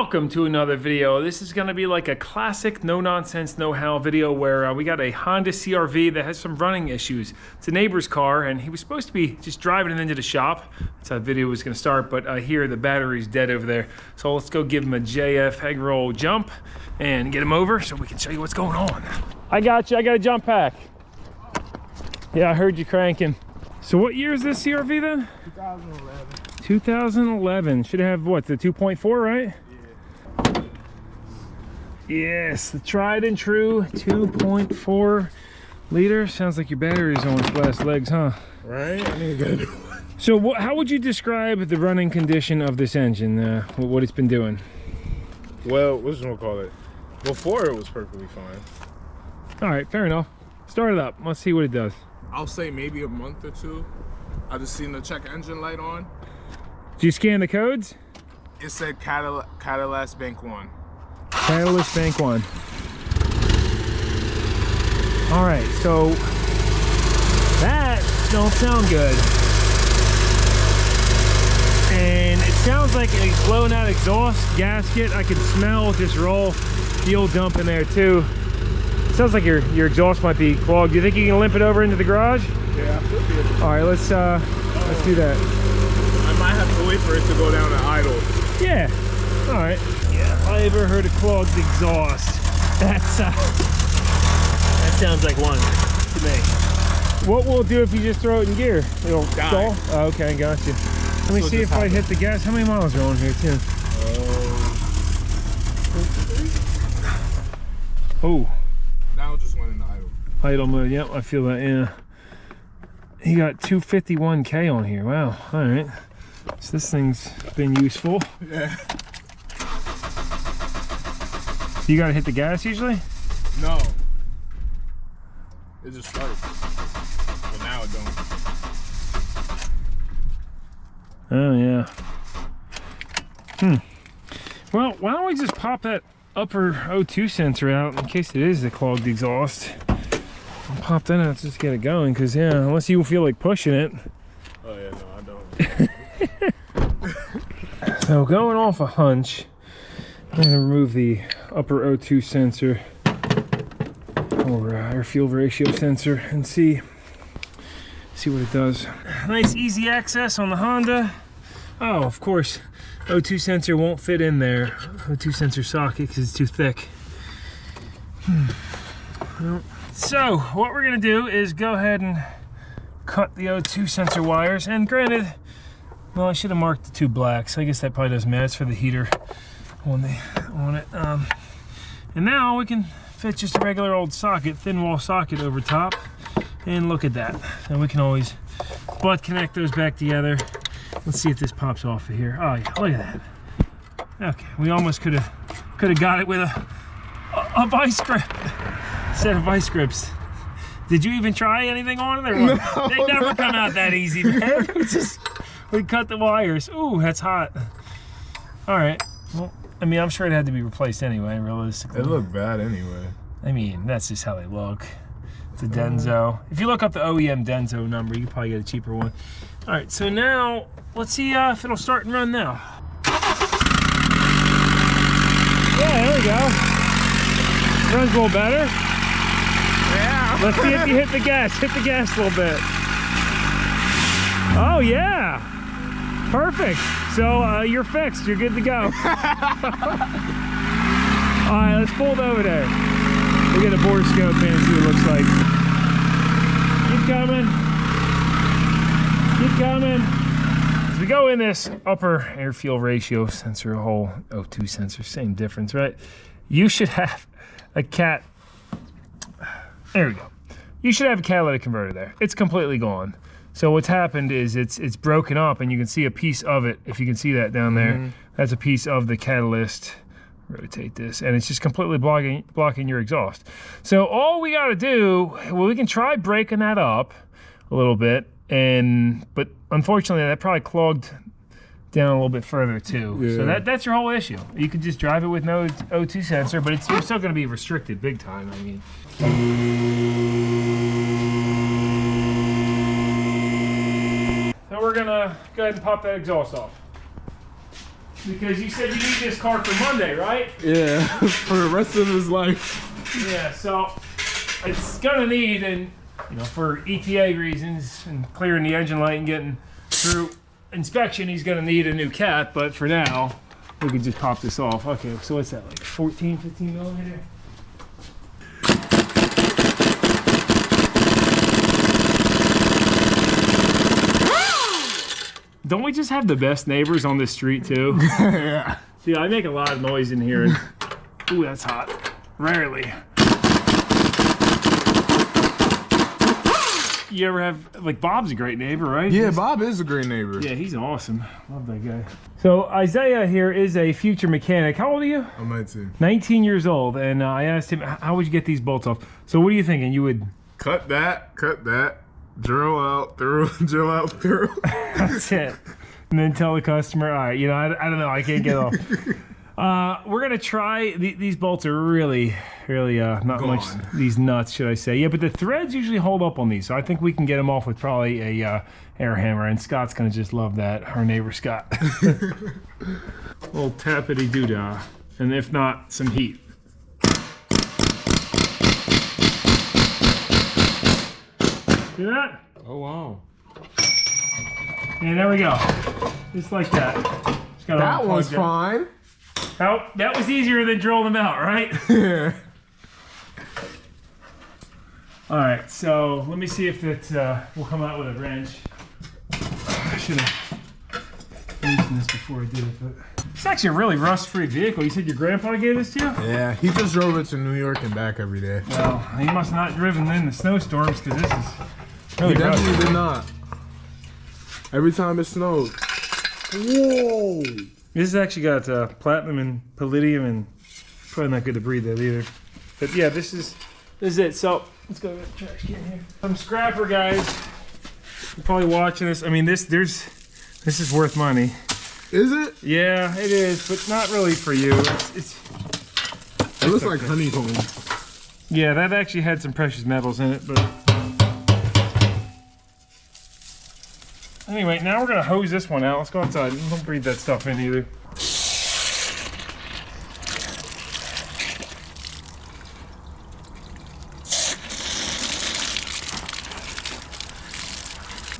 Welcome to another video. This is going to be like a classic no-nonsense, no-how video where we got a Honda CRV that has some running issues. It's a neighbor's car, and he was supposed to be just driving it into the shop. That's how the video was going to start, but here the battery's dead over there. So let's go give him a JF egg roll jump and get him over so we can show you what's going on. I got you. I got a jump pack. Yeah, I heard you cranking. So what year is this CRV then? 2011. 2011. Should have what, the 2.4, right? Yeah. Yes, the tried and true 2.4 liter. Sounds like your battery's on its last legs, huh? Right? I need to get it. So how would you describe the running condition of this engine, what it's been doing? Well, what's gonna call it? Before it was perfectly fine. All right, fair enough. Start it up. Let's see what it does. I'll say maybe a month or two. I just seen the check engine light on. Did you scan the codes? It said Catalyst Bank 1. Catalyst Bank 1. All right, so that don't sound good. And it sounds like a blown out exhaust gasket. I can smell just raw fuel dump in there too. It sounds like your exhaust might be clogged. Do you think you can limp it over into the garage? Yeah, I should be able to. All right, let's do that. I might have to wait for it to go down to idle. Yeah. All right. Yeah, if I ever heard a clogged exhaust, that sounds like one to me. What will it do if you just throw it in gear? It'll stall? Oh, okay, got you. Let me see if I hit the gas. How many miles are on here, too? Oh. Now it just went into idle. Idle mode. Yep, I feel that. Yeah. He got 251K on here. Wow. All right. So this thing's been useful. Yeah. You gotta hit the gas usually? No. It just starts. But now it don't. Oh yeah. Well, why don't we just pop that upper O2 sensor out in case it is the clogged exhaust. I'll pop that out just to get it going, because yeah, unless you feel like pushing it. Oh yeah, no, I don't. So going off a hunch, I'm gonna remove the upper O2 sensor or air fuel ratio sensor and see what it does. Nice easy access on the Honda. Oh, of course, O2 sensor won't fit in there. O2 sensor socket because it's too thick. Well, so what we're gonna do is go ahead and cut the O2 sensor wires. And granted, well, I should have marked the two blacks. I guess that probably doesn't matter. It's for the heater on it. And now we can fit just a regular old socket, thin wall socket over top. And look at that. And we can always butt connect those back together. Let's see if this pops off of here. Oh yeah, look at that. Okay, we almost could have got it with a vice grip. Set of vice grips. Did you even try anything on it? Or what? No, they never come out that easy, man. We cut the wires. Ooh, that's hot. All right. Well, I mean, I'm sure it had to be replaced anyway, realistically. It looked bad anyway. I mean, that's just how they look. The Denso. If you look up the OEM Denso number, you can probably get a cheaper one. All right, so now let's see if it'll start and run now. Yeah, there we go. Runs a little better. Yeah. Let's see if you hit the gas. Hit the gas a little bit. Oh yeah. Perfect. So you're fixed. You're good to go. All right, let's pull it over there. We'll get a board scope in and see what it looks like. Keep coming. Keep coming. As we go in this upper air fuel ratio sensor, a whole O2 sensor, same difference, right? You should have a there we go. You should have a catalytic converter there. It's completely gone. So what's happened is it's broken up, and you can see a piece of it. If you can see that down there, that's a piece of the catalyst. Rotate this, and it's just completely blocking your exhaust. So all we got to do, well, we can try breaking that up a little bit, but unfortunately that probably clogged down a little bit further too. Yeah. So that's your whole issue. You could just drive it with no O2 sensor, but you're still going to be restricted big time. I mean. So we're gonna go ahead and pop that exhaust off. because you said you need this car for Monday, right? Yeah, for the rest of his life. Yeah, so it's gonna need, and you know, for ETA reasons and clearing the engine light and getting through inspection, he's gonna need a new cat. But for now, we can just pop this off. Okay, so what's that, like 14, 15 millimeter? Don't we just have the best neighbors on this street too? Yeah. Dude, I make a lot of noise in here. And, ooh, that's hot. Rarely. You ever have, like, Bob's a great neighbor, right? Yeah, Bob is a great neighbor. Yeah, he's awesome. Love that guy. So Isaiah here is a future mechanic. How old are you? I'm 19. 19 years old. And I asked him, how would you get these bolts off? So what are you thinking? You would... Cut that, drill out, through, drill out, through. That's it. And then tell the customer, all right, you know, I don't know, I can't get off. We're gonna try, these bolts are really not Gone. much, these nuts, should I say. Yeah, but the threads usually hold up on these, so I think we can get them off with probably a air hammer, and Scott's gonna just love that, our neighbor Scott. Little tappity doodah, and if not, some heat. See that? Oh, wow. And there we go. Just like that. Just got That was fine. Oh, that was easier than drilling them out, right? Yeah. All right, so let me see if it will come out with a wrench. I should have used this before I did it, but it's actually a really rust-free vehicle. You said your grandpa gave this to you? Yeah, he just drove it to New York and back every day. Well, he must not have driven in the snowstorms because this is really He definitely rusty. did not. Every time it snowed. Whoa! This has actually got platinum and palladium, and probably not good to breathe that either. But yeah, this is it. So let's go to the trash can here. Some scrapper guys. You're probably watching this. I mean, this is worth money. Is it? Yeah, it is, but not really for you. It looks like honeycomb. Yeah, that actually had some precious metals in it, but anyway, now we're gonna hose this one out. Let's go outside. Don't breathe that stuff in either.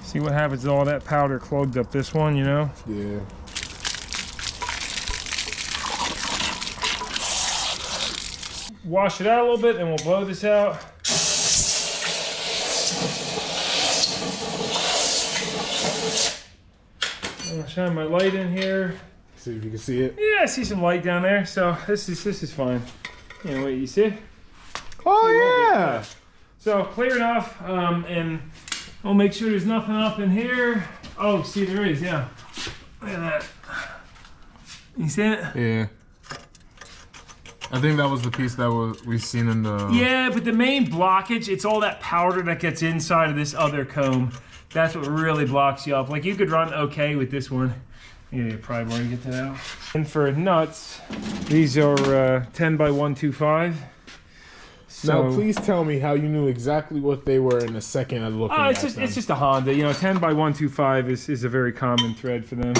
See what happens to all that powder clogged up this one, you know? Yeah. Wash it out a little bit, and we'll blow this out. I'm gonna shine my light in here. See if you can see it. Yeah, I see some light down there, so this is fine. You know, wait, you see? Oh, yeah. So clear enough, and I'll make sure there's nothing up in here. Oh, see, there is, yeah. Look at that. You see it? Yeah. I think that was the piece that we seen in the... Yeah, but the main blockage, it's all that powder that gets inside of this other comb. That's what really blocks you up. Like, you could run okay with this one. Yeah, you probably want to get that out. And for nuts, these are 10 by 125. So, Now, please tell me how you knew exactly what they were in a second of looking at them. It's just a Honda. You know, 10 by 125 is a very common thread for them.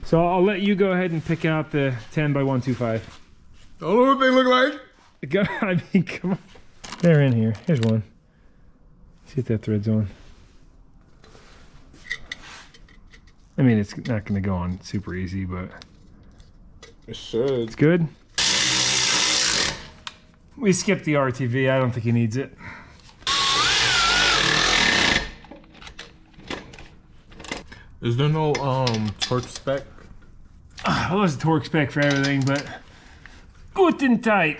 So I'll let you go ahead and pick out the 10 by 125. I don't know what they look like. I mean, come on. They're in here. Here's one. See if that thread's on. I mean, it's not going to go on super easy, but It should. it's good. We skipped the RTV. I don't think he needs it. Is there no torque spec? Well, there's a torque spec for everything, but guten tight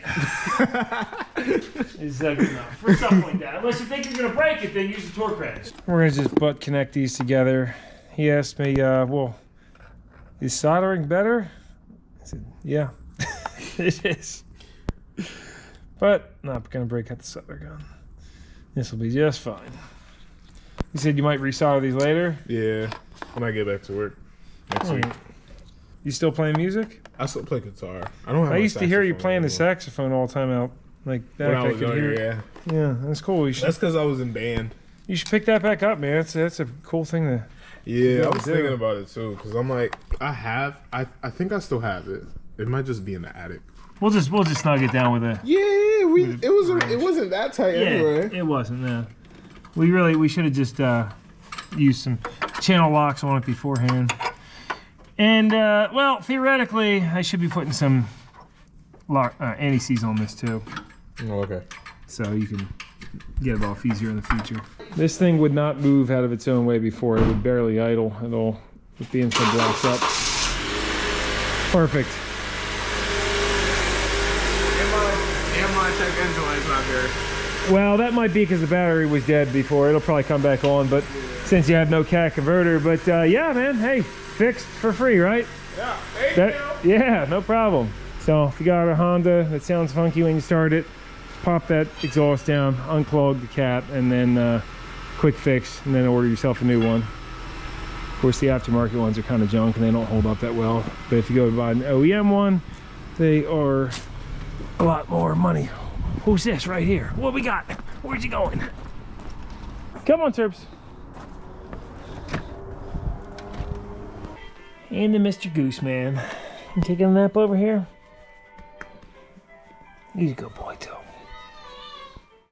is good enough for something like that. Unless you think you're going to break it, then use a torque wrench. We're going to just butt connect these together. He asked me, well, is soldering better? I said, yeah, it is. But not going to break out the solder gun. This will be just fine. You said you might resolder these later? Yeah, when I get back to work next week. You still playing music? I still play guitar. I don't have I my used to hear you saxophone playing the anymore. saxophone all the time out like that. When I was younger, yeah. Yeah, that's cool. You should That's because I was in band. pick that back up, man. That's a cool thing to Yeah, I was thinking about it too, because I'm like, I think I still have it. It might just be in the attic. We'll just snug it down with a. Yeah, it wasn't that tight anyway. It wasn't. No. We should have just used some channel locks on it beforehand. And well, theoretically, I should be putting some anti-seize on this too. Oh, okay. So you can get it off easier in the future. This thing would not move out of its own way before. It would barely idle at all with being so blocked up. Perfect. And my check engine light's not there. Well, that might be because the battery was dead before. It'll probably come back on, but since you have no cat converter. But yeah, man, hey, fixed for free, right? Yeah, thank you. Yeah, no problem. So if you got a Honda that sounds funky when you start it, pop that exhaust down, unclog the cat, and then quick fix, and then order yourself a new one. Of course, the aftermarket ones are kind of junk and they don't hold up that well. But if you go to buy an OEM one, they are a lot more money. Who's this right here? What we got? Where's he going? Come on, Terps. And the Mr. Goose Man. You taking a nap over here? He's a good boy too.